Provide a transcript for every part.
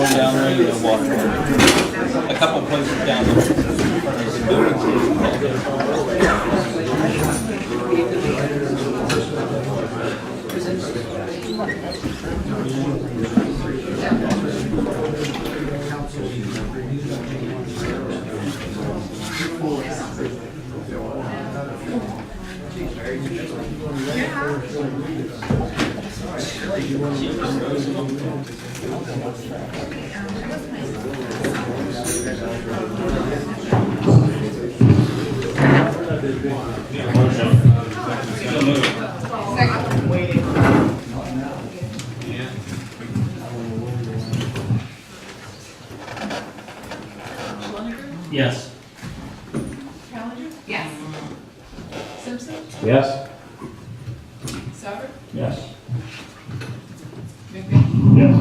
one down there, you know, walk a couple places down Yes. Challenger? Yes. Simpson? Yes. Sauber? Yes. McBain? Yes.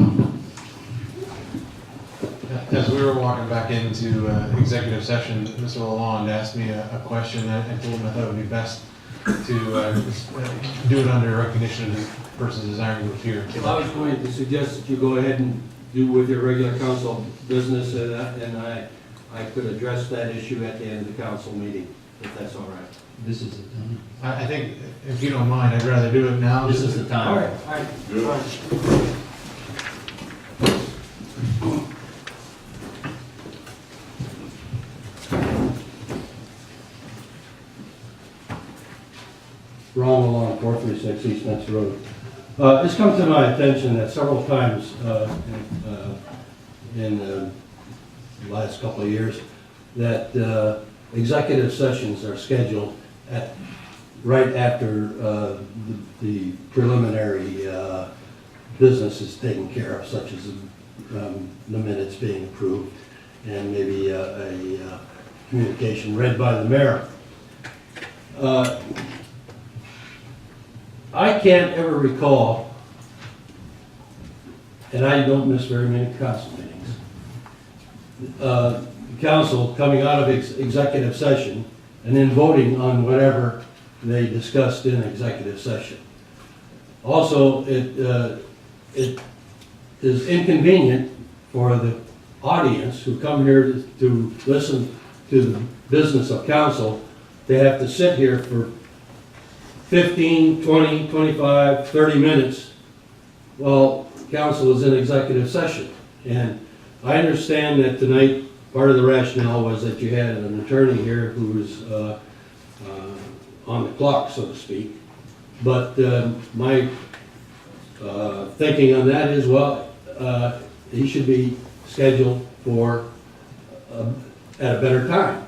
As we were walking back into executive session, Mr. Lalonde asked me a question. I told him I thought it would be best to do it under recognition of the person's desiring to appear. I was going to suggest that you go ahead and do with your regular council business, and I could address that issue at the end of the council meeting, if that's all right. This is the time. I think, if you don't mind, I'd rather do it now. This is the time. All right, all right. Ron Along, 436 East Metz Road. It's come to my attention that several times in the last couple of years that executive sessions are scheduled right after the preliminary business is taken care of, such as the minutes being approved and maybe a communication read by the mayor. I can't ever recall, and I don't miss very many council meetings, council coming out of executive session and then voting on whatever they discussed in executive session. Also, it is inconvenient for the audience who come here to listen to the business of council to have to sit here for 15, 20, 25, 30 minutes while council is in executive session. And I understand that tonight, part of the rationale was that you had an attorney here who was on the clock, so to speak. But my thinking on that is, well, he should be scheduled for at a better time.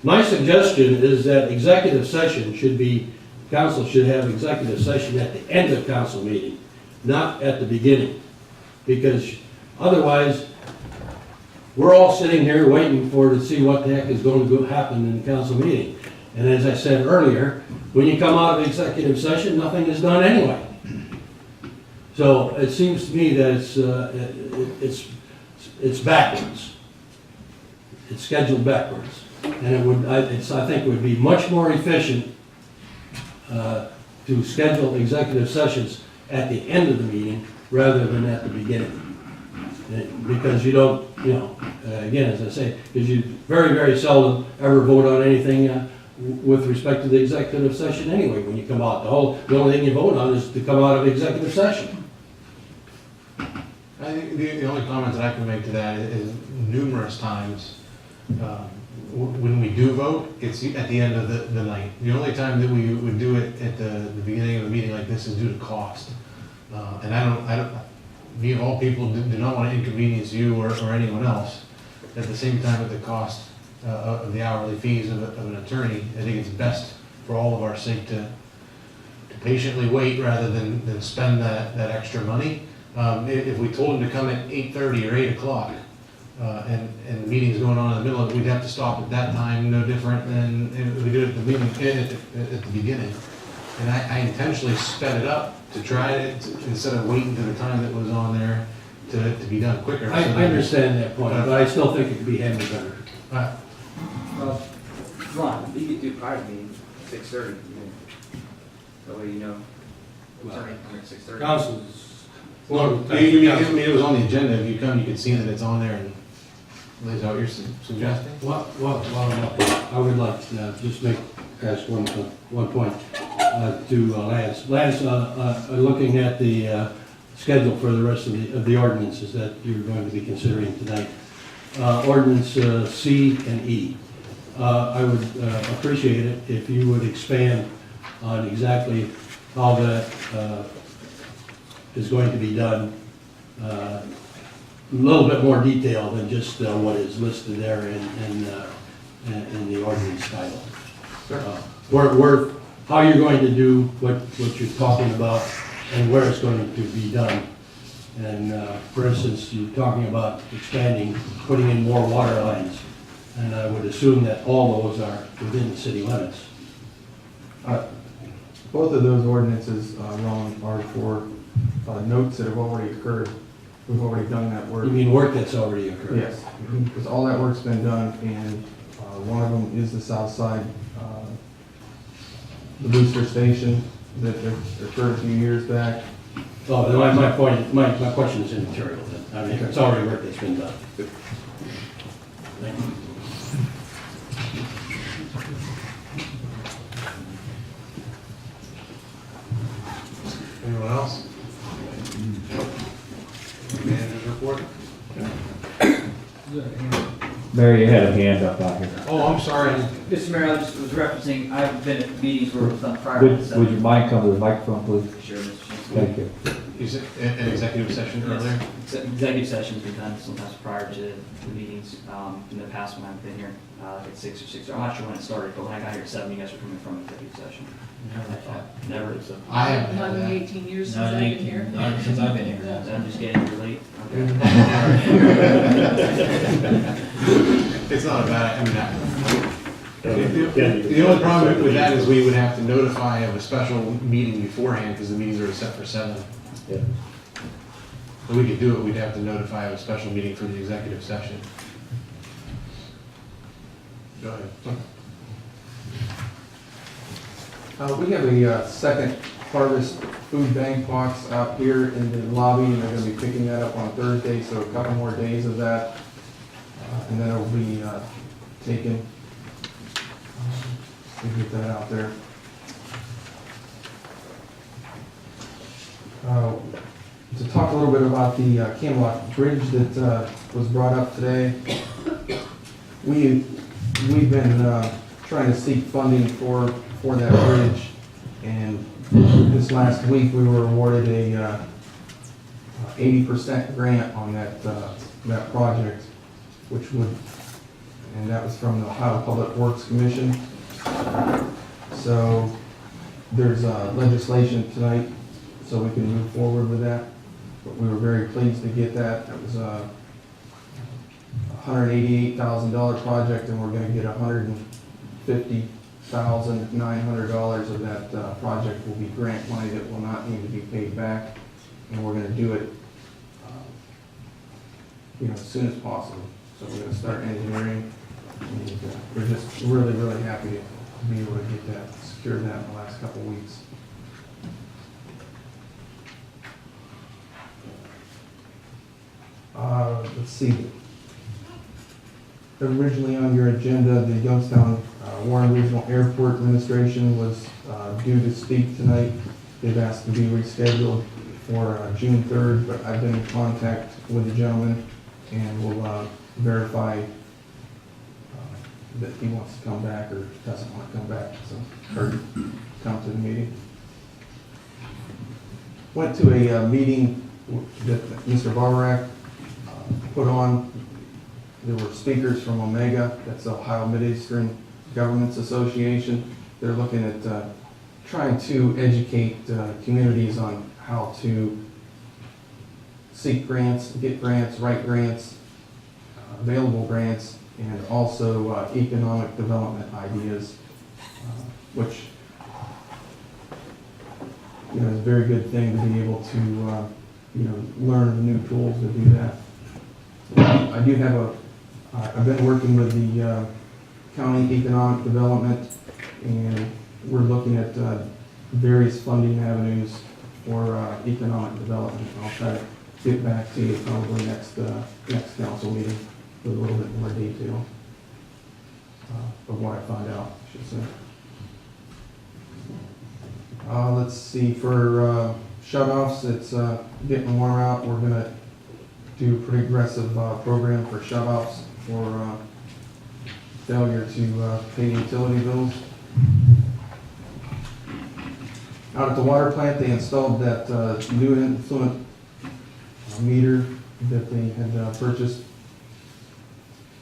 My suggestion is that executive session should be, council should have executive session at the end of council meeting, not at the beginning. Because otherwise, we're all sitting here waiting to see what the heck is going to happen in the council meeting. And as I said earlier, when you come out of executive session, nothing is done anyway. So it seems to me that it's backwards. It's scheduled backwards. And it would, I think it would be much more efficient to schedule executive sessions at the end of the meeting rather than at the beginning. Because you don't, again, as I say, because you very, very seldom ever vote on anything with respect to the executive session anyway when you come out. The only thing you vote on is to come out of executive session. I think the only comment that I can make to that is numerous times when we do vote, it's at the end of the night. The only time that we would do it at the beginning of a meeting like this is due to cost. And I don't, we of all people do not want to inconvenience you or anyone else. At the same time, at the cost of the hourly fees of an attorney, I think it's best for all of our sake to patiently wait rather than spend that extra money. If we told him to come at 8:30 or 8 o'clock, and the meeting's going on in the middle of it, we'd have to stop at that time, no different than if we did it at the meeting at the beginning. And I intentionally sped it up to try it instead of waiting to the time that was on there to be done quicker. I understand that point, but I still think it could be handled better. Ron, you could do prior meeting 6:30. That way you know. Well, Sorry, I'm at 6:30. Council's Well, I mean, it was on the agenda, if you come, you can see that it's on there, and is that what you're suggesting? I would like to just ask one point to Lance. Lance, looking at the schedule for the rest of the ordinances that you're going to be considering tonight, ordinance C and E. I would appreciate it if you would expand on exactly how that is going to be done. A little bit more detail than just what is listed there in the ordinance title. How you're going to do what you're talking about and where it's going to be done. And for instance, you're talking about expanding, putting in more water lines. And I would assume that all those are within the city limits. Both of those ordinances, Ron, are for notes that have already occurred. We've already done that work. You mean work that's already occurred? Yes, because all that work's been done, and one of them is the south side, the booster station that occurred a few years back. Oh, then my question is immaterial then. I mean, it's already work that's been done. Thank you. Anyone else? Manager's report? Mary, you had a hand up out here. Oh, I'm sorry. Mr. Mayor, I just was referencing, I've been at meetings where it was done prior to Would you mind coming to the microphone, please? Sure, Mr. Chancellor. Thank you. You said an executive session earlier? Executive sessions been done sometimes prior to the meetings. In the past when I've been here, like at 6 or 6, I'm not sure when it started, but when I got here at 7, you guys were coming from executive session. Never. I haven't had Only that. 18 years since I've been here. Not since I've been here. So I'm just getting here late. Okay. It's not a bad, the only problem with that is we would have to notify of a special meeting beforehand, because the meetings are set for 7. Yeah. So we could do it, we'd have to notify of a special meeting for the executive session. Go ahead. We have a second harvest food bank box out here in the lobby, and they're going to be picking that up on Thursday, so a couple more days of that, and then it'll be taken. We'll get that out there. To talk a little bit about the Camelot Bridge that was brought up today, we've been trying to seek funding for that bridge, and this last week we were awarded a 80% grant on that project, which would, and that was from the Ohio Public Works Commission. So there's legislation tonight, so we can move forward with that. But we were very pleased to get that. That was a $188,000 project, and we're going to get $150,900 of that project will be grant money that will not need to be paid back, and we're going to do it, as soon as possible. So we're going to start engineering, and we're just really, really happy to be able to get that, secure that in the last couple of weeks. Let's see. Originally on your agenda, the Youngstown Warren Regional Airport Administration was due to speak tonight. They've asked to be rescheduled for June 3rd, but I've been in contact with the gentleman, and will verify that he wants to come back or doesn't want to come back, so, or come to the meeting. Went to a meeting that Mr. Barbarack put on. There were speakers from Omega, that's the Ohio Mid-Eastern Governments Association. They're looking at trying to educate communities on how to seek grants, get grants, write grants, available grants, and also economic development ideas, which is a very good thing to be able to learn new tools to do that. I do have I've been working with the county economic development, and we're looking at various funding avenues for economic development. I'll try to get back to you probably next council meeting with a little bit more detail of what I find out, I should say. Let's see, for shut-offs, it's getting warmer out. We're gonna do a pretty aggressive program for shut-offs for failure to pay utility bills. Out at the water plant, they installed that new influent meter that they had purchased.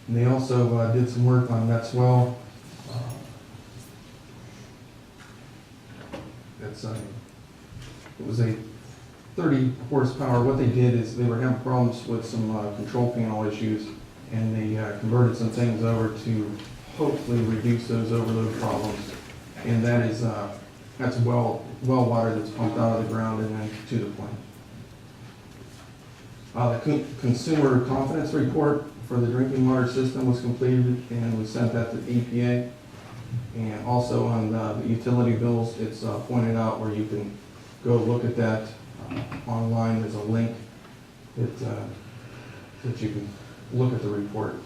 And they also did some work on Met's well. It was a 30 horsepower. What they did is they were having problems with some control panel issues, and they converted some things over to hopefully reduce those overload problems. And that is that's well water that's pumped out of the ground and then to the plant. The consumer confidence report for the drinking water system was completed, and we sent that to the EPA. And also on the utility bills, it's pointed out where you can go look at that online. There's a link that you can look at the report.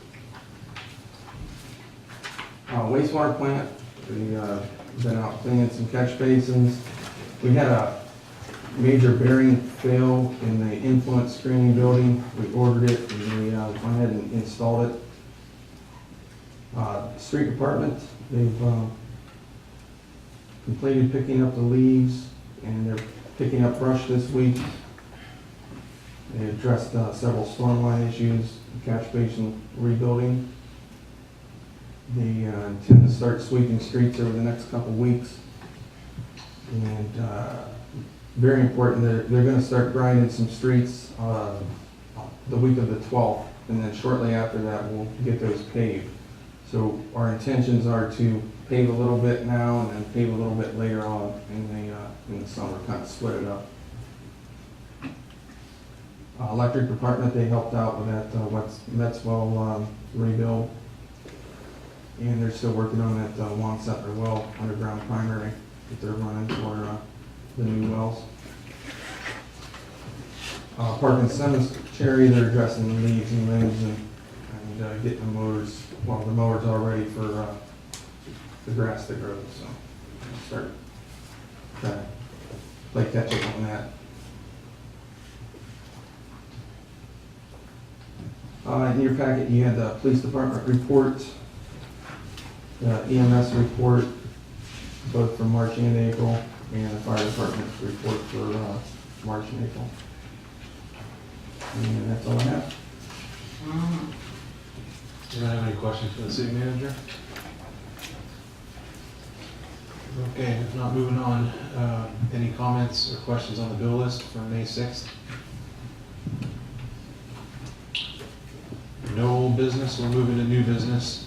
Wastewater plant, we've been out cleaning some catch basins. We had a major bearing fail in the influence screening building. We ordered it and we went ahead and installed it. Street department, they've completed picking up the leaves, and they're picking up brush this week. They addressed several storm line issues, catch basin rebuilding. They intend to start sweeping streets over the next couple weeks. And very important, they're going to start grinding some streets the week of the 12th, and then shortly after that we'll get those paved. So our intentions are to pave a little bit now and then pave a little bit later on in the summer, kind of split it up. Electric department, they helped out with that Met's well rebuild. And they're still working on that Juan Settler well underground primary that they're running for the new wells. Park and Cemetery, they're addressing the leaves and limbs and getting the motors, well, the mower's all ready for the grass that grows, so we'll start trying to play catch up on that. In your packet, you had the police department report, EMS report, both for March and April, and the fire department's report for March and April. And that's all I have. Do you have any questions for the city manager? Okay, if not, moving on. Any comments or questions on the bill list for May 6th? No old business, we're moving to new business.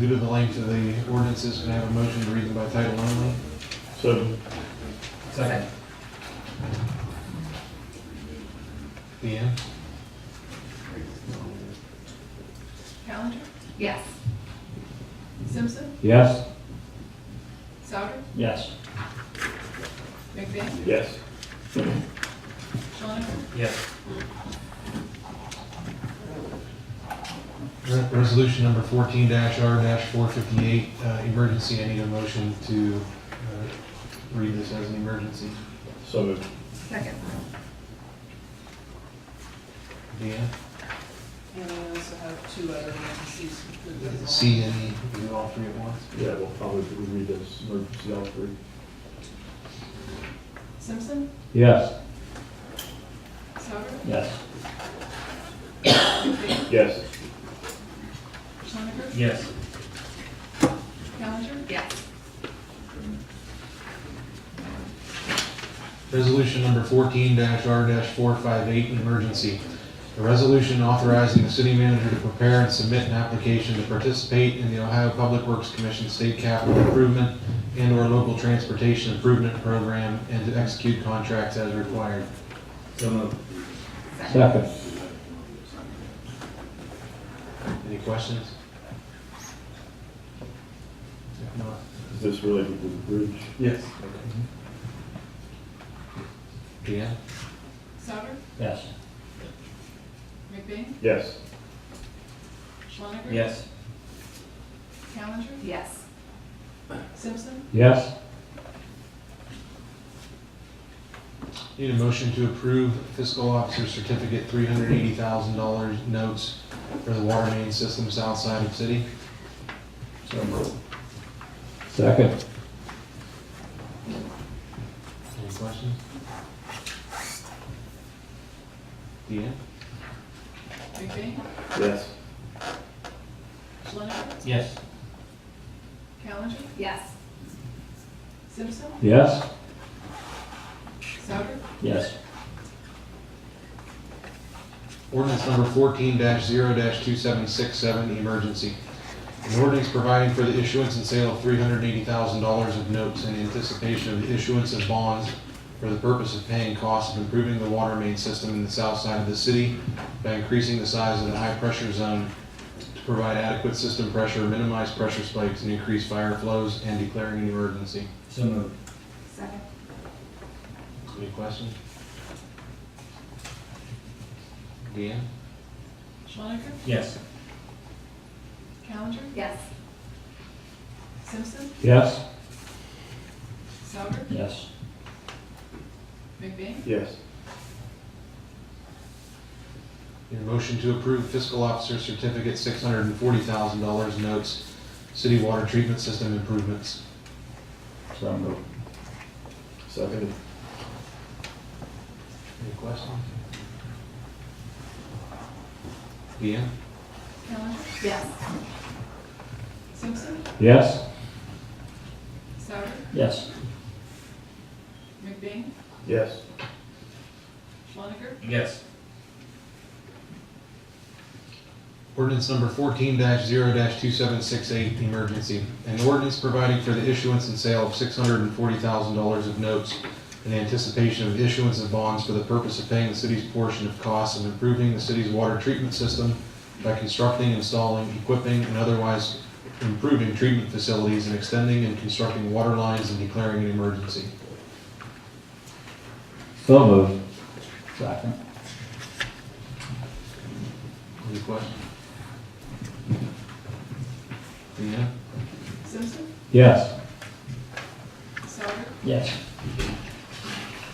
Due to the length of the ordinances, can I have a motion to read them by title only? So. Second. Deanne? Callender? Yes. Simpson? Yes? Souter? Yes. McBain? Yes. Schonifer? Yes. Resolution number 14-R-458, emergency. I need a motion to read this as an emergency. So moved. Second. Deanne? And we also have two other emergencies. C and E, do all three at once? Yeah, we'll probably read this emergency all three. Simpson? Yes? Souter? Yes. McBain? Yes. Schonifer? Yes. Callender? Yes. Resolution number 14-R-458, emergency. A resolution authorizing the city manager to prepare and submit an application to participate in the Ohio Public Works Commission State Capital Improvement and/or Local Transportation Improvement Program and to execute contracts as required. So moved. Second? Any questions? If not, Is this related to the bridge? Yes. Deanne? Souter, Yes. McBain, Yes. Schwanniger. Yes. Callender, Yes. Simpson, Yes. Need a motion to approve fiscal officer certificate $380,000 notes for the water main system south side of city. So moved. Second. Any questions? Deanne? McBain, Yes. Schwanniger, Yes. Callender, Yes. Simpson, Yes. Souter, Yes. Ordinance number 14-0-2767, emergency. An ordinance providing for the issuance and sale of $380,000 of notes in anticipation of the issuance of bonds for the purpose of paying costs of improving the water main system in the south side of the city by increasing the size of the high-pressure zone to provide adequate system pressure, minimize pressure spikes, and increase fire flows, and declaring an emergency. So moved. Second. Any questions? Deanne? Schwanniger, Yes. Callender, Yes. Simpson, Yes. Souter, Yes. McBain, Yes. Need a motion to approve fiscal officer certificate $640,000 notes, city water treatment system improvements. So moved. Second. Any questions? Deanne? Callender, Yes. Simpson, Yes. Souter, Yes. McBain, Yes. Schwanniger, Yes. Ordinance number 14-0-2768, emergency. An ordinance providing for the issuance and sale of $640,000 of notes in anticipation of the issuance of bonds for the purpose of paying the city's portion of costs of improving the city's water treatment system by constructing, installing, equipping, and otherwise improving treatment facilities and extending and constructing water lines and declaring an emergency. So moved. Second. Any questions? Deanne? Simpson, Yes. Souter, Yes.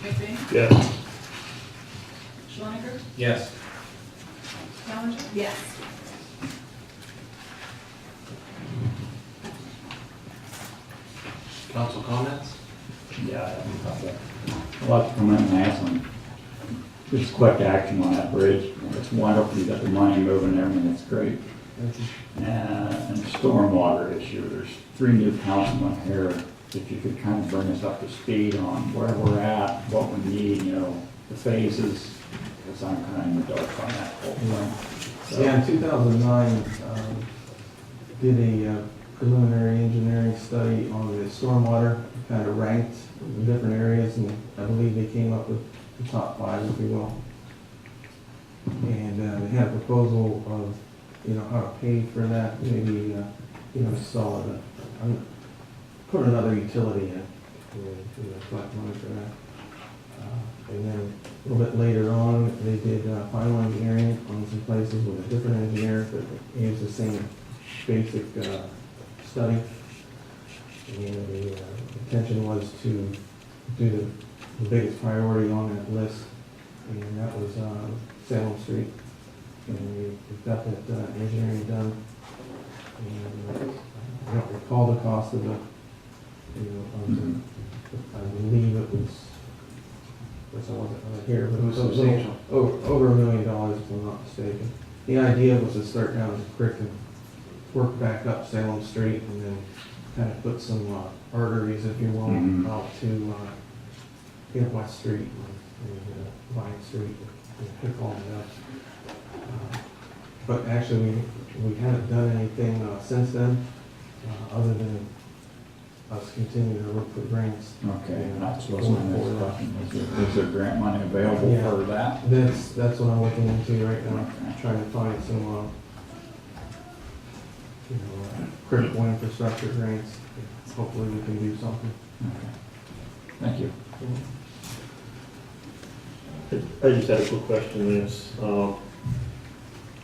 McBain, Yes. Schwanniger, Yes. Callender, Yes. Council comments? Yeah, I have a couple. I'd like to come in and ask them, just quick action on that bridge. It's wonderful, you got the money moving and everything, it's great. And stormwater issue, there's 3 new councilmen here. If you could kind of bring us up to speed on where we're at, what we need, the phases, because I'm kind of in the dark on that whole thing. So- Yeah, in 2009, did a preliminary engineering study on the stormwater, kind of ranked the different areas, and I believe they came up with the top 5, if you will. And they had a proposal of, how to pay for that, maybe, install it, put another utility in, collect money for that. And then a little bit later on, they did final engineering on some places with a different engineer, but used the same basic study. And the intention was to do the biggest priority on that list, and that was Salem Street. And we've got that engineering done. And I don't recall the cost of the, of the, I believe it was, of course I wasn't here, but it was Substantial. over $1 million, if I'm not mistaken. The idea was to start down the creek and work back up Salem Street, and then kind of put some arteries, if you will, Mhm. out to West Street and Vine Street, and pick all that up. But actually, we haven't done anything since then, other than us continuing to look for grants. Okay, that's what's my next question. Is there grant money available Yeah. for that? That's what I'm looking into right now, Okay. trying to find some, critical infrastructure grants. Hopefully we can do something. Okay. Thank you. I just had a quick question, Lance. The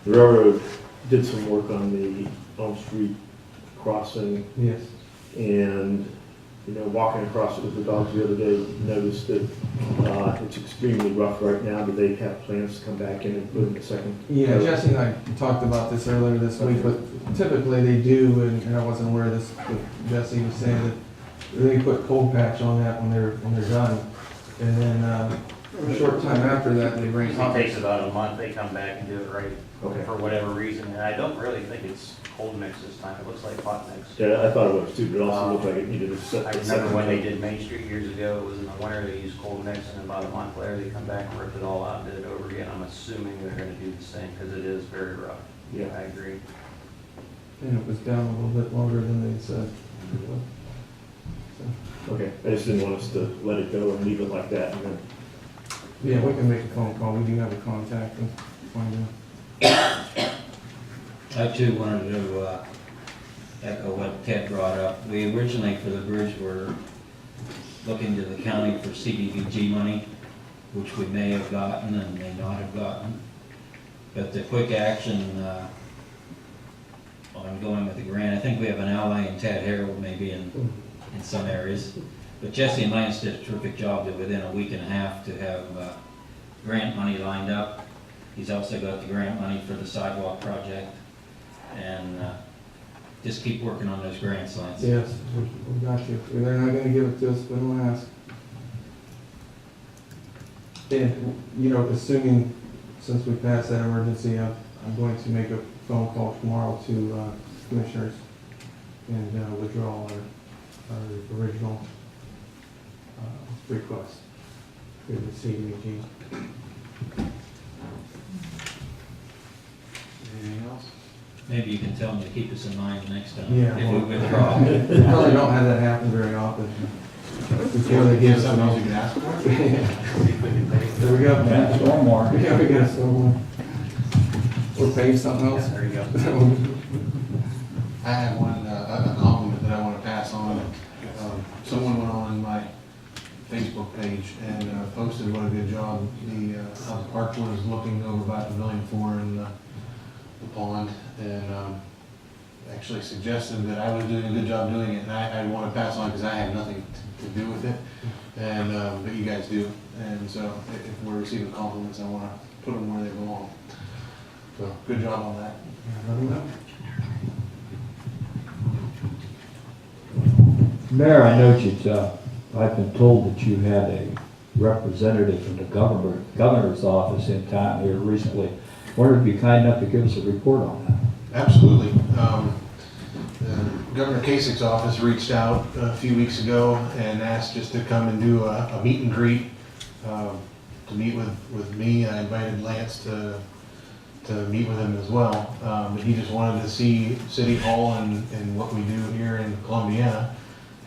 railroad did some work on the Elm Street crossing, Yes. and, you know, walking across it with the dogs the other day, noticed that it's extremely rough right now. Do they have plans to come back in and put in a second? Yeah, Jesse and I talked about this earlier this week, but typically they do, and I wasn't aware of this, but Jesse was saying that they put cold patch on that when they're done. And then, a short time after that, they rain. Usually takes about a month, they come back and do it right, Okay. for whatever reason, and I don't really think it's cold mix this time, it looks like hot mix. Yeah, I thought it was too, but it also looked like it needed a set. I remember when they did Main Street years ago, it was in the winter, they used cold mix, and about a month later, they come back and ripped it all out and did it over again. I'm assuming they're gonna do the same, because it is very rough. Yeah. I agree. And it was down a little bit longer than they said. Okay, I just didn't want us to let it go and leave it like that, and then, Yeah, we can make a phone call, we do have a contact and find out. I too wanted to echo what Ted brought up. We originally, for the bridge, were looking to the county for CDBG money, which we may have gotten and may not have gotten. But the quick action on going with the grant, I think we have an ally in Ted Harold maybe in some areas. But Jesse and Lance did a terrific job to within a week and a half to have grant money lined up. He's also got the grant money for the sidewalk project. And just keep working on those grants, Lance. Yes, we got you. They're not gonna give it to us, but we'll ask. And, you know, assuming, since we passed that emergency, I'm going to make a phone call tomorrow to commissioners and withdraw our original request for the CDBG. Anything else? Maybe you can tell them to keep us in mind next time Yeah, if we well- withdraw. We probably don't have that happen very often. Before they give us Something else you an can ask for? There we go. Yeah, stormwater. Yeah, we got a stormwater. Or pay something else. There you go. I have one, a compliment that I want to pass on. Someone went on my Facebook page and posted what a good job how the park was looking over by Pavilion 4 and the pond, and actually suggested that I was doing a good job doing it, and I want to pass on because I have nothing to do with it, and but you guys do, and so if we're receiving compliments, I want to put them where they belong. So good job on that. Let them know. Mayor, I noticed, I've been told that you had a representative from the governor's office in town here recently. Wondered if you'd be kind enough to give us a report on that. Absolutely. Governor Kasich's office reached out a few weeks ago and asked just to come and do a meet and greet, to meet with me. I invited Lance to meet with him as well. But he just wanted to see City Hall and what we do here in Columbiana.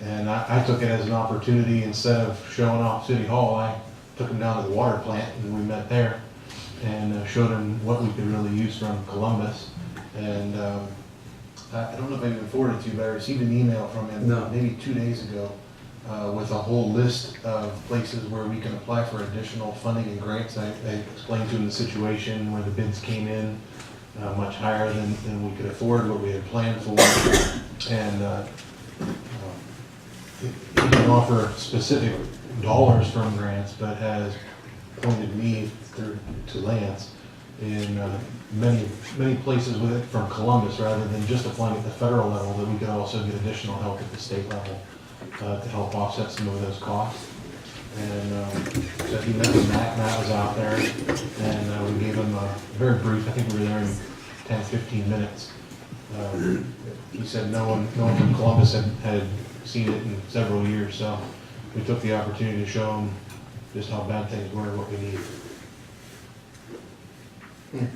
And I took it as an opportunity. Instead of showing off City Hall, I took him down to the water plant and we met there and showed him what we could really use from Columbus. And I don't know if I even forwarded it to you, but I received an email from him maybe 2 days ago with a whole list of places where we can apply for additional funding and grants. I explained to him the situation where the bids came in much higher than we could afford, what we had planned for. And he didn't offer specific dollars from grants, but has pointed me through to Lance in many places with it from Columbus, rather than just applying at the federal level, that we could also get additional help at the state level to help offset some of those costs. And so he met with Matt. Matt was out there, and we gave him a very brief. I think we were there in 10-15 minutes. He said no one from Columbus had seen it in several years, so we took the opportunity to show him just how bad things were and what we need.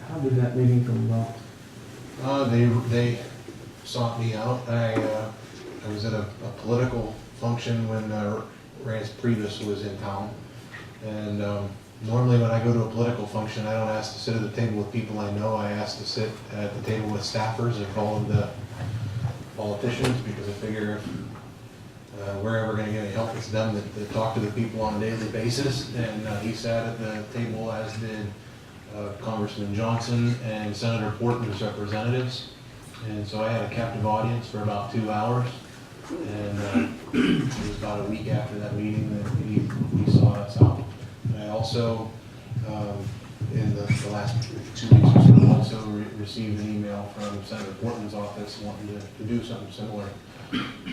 How did that meeting come about? They sought me out. I was at a political function when Rance Priebus was in town, and normally when I go to a political function, I don't ask to sit at the table with people I know. I ask to sit at the table with staffers of all of the politicians, because I figure if we're ever gonna get any help, it's them that talk to the people on a daily basis. And he sat at the table, as did Congressman Johnson and Senator Portman's representatives. And so I had a captive audience for about 2 hours. And it was about a week after that meeting that he saw us out. And I also, in the last 2 weeks or so, also received an email from Senator Portman's office wanting to do something similar.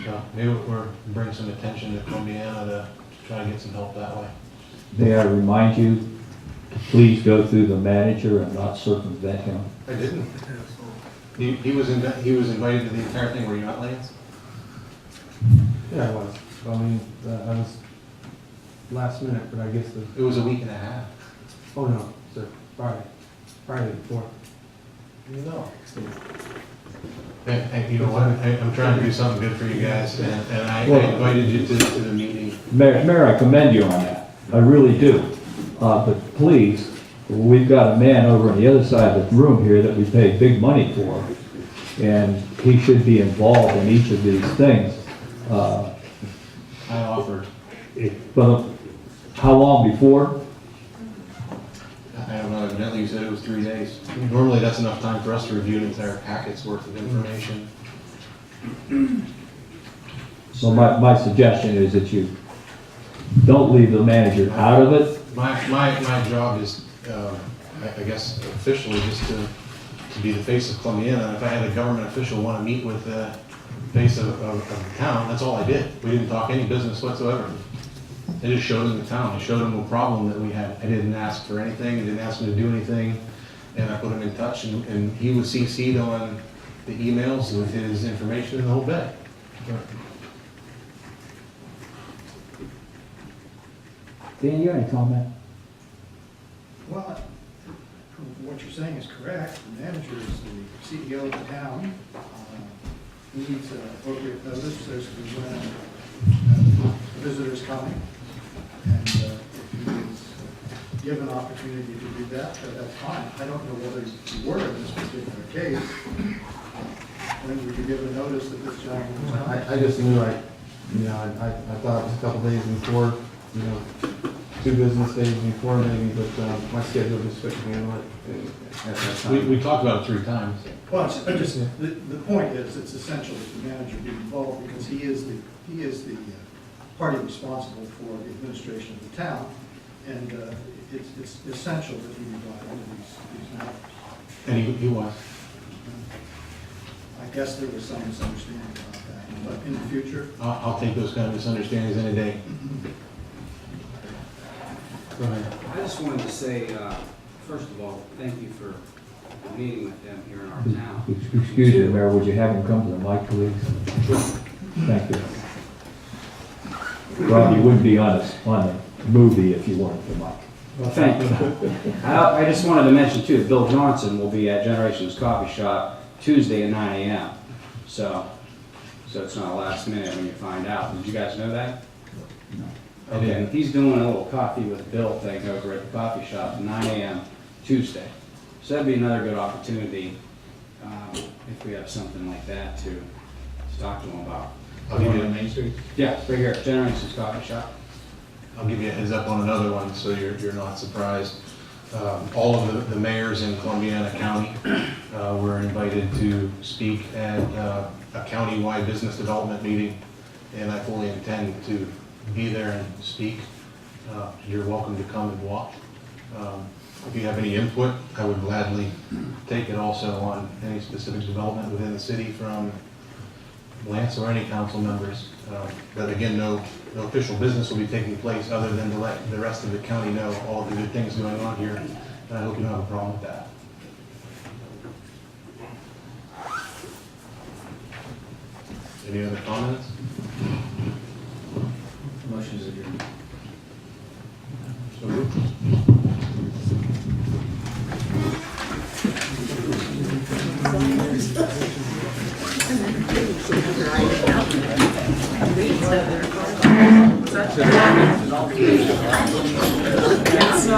So maybe we're bring some attention to Columbiana to try to get some help that way. May I remind you to please go through the manager and not circumvent him? I didn't. He was invited to the entire thing. Were you not, Lance? Yeah, I was. I mean, I was last minute, but I guess It was a week and a half. oh no, sir, Friday before. You know. And you know what? I'm trying to do something good for you guys, and I invited you to the meeting. Mayor, I commend you on that. I really do. But please, we've got a man over on the other side of the room here that we pay big money for, and he should be involved in each of these things. I offered. But how long before? I don't know, evidently you said it was 3 days. Normally that's enough time for us to review an entire packet's worth of information. So my suggestion is that you don't leave the manager out of it. My job is, I guess officially, just to be the face of Columbiana. If I had a government official want to meet with the face of the town, that's all I did. We didn't talk any business whatsoever. I just showed him the town. I showed him a problem that we had. I didn't ask for anything. I didn't ask him to do anything. And I put him in touch, and he was CC'd on the emails with his information and the whole bit. Dan, you have any comment? Well, what you're saying is correct. The manager is the CEO of the town. He needs appropriate notice. There's visitors coming. And if he is given opportunity to do that, that's fine. I don't know whether you were in this particular case. When would you give a notice that this gentleman was coming? I just knew I thought it was a couple days before, 2 business days before maybe, but my schedule just couldn't handle it at that time. We talked about it 3 times. Well, the point is, it's essential that the manager be involved because he is the party responsible for the administration of the town, and it's essential that he be brought into these matters. And he was. I guess there was some misunderstanding about that, but in the future, I'll take those kind of misunderstandings any day. Go ahead. I just wanted to say, first of all, thank you for meeting with them here in our town. Excuse me, Mayor, would you have him come to the mic, please? Thank you. Rob, you wouldn't be on the movie if you weren't at the mic. Well, thank you. I just wanted to mention too, Bill Johnson will be at Generations Coffee Shop Tuesday at 9 a.m. So it's not last minute when you find out. Did you guys know that? No. Okay, and he's doing a little coffee with Bill thing over at the coffee shop at 9 a.m. Tuesday. So that'd be another good opportunity if we have something like that to talk to him about. I'll give you on Main Street. Yeah, right here, Generations Coffee Shop. I'll give you a heads up on another one, so you're not surprised. All of the mayors in Columbiana County were invited to speak at a county-wide business development meeting, and I fully intend to be there and speak. You're welcome to come and watch. If you have any input, I would gladly take it also on any specific development within the city from Lance or any council members. But again, no official business will be taking place other than to let the rest of the county know all of the good things going on here. And I hope you don't have a problem with that. Any other comments? Motion is adjourned. So moved. That's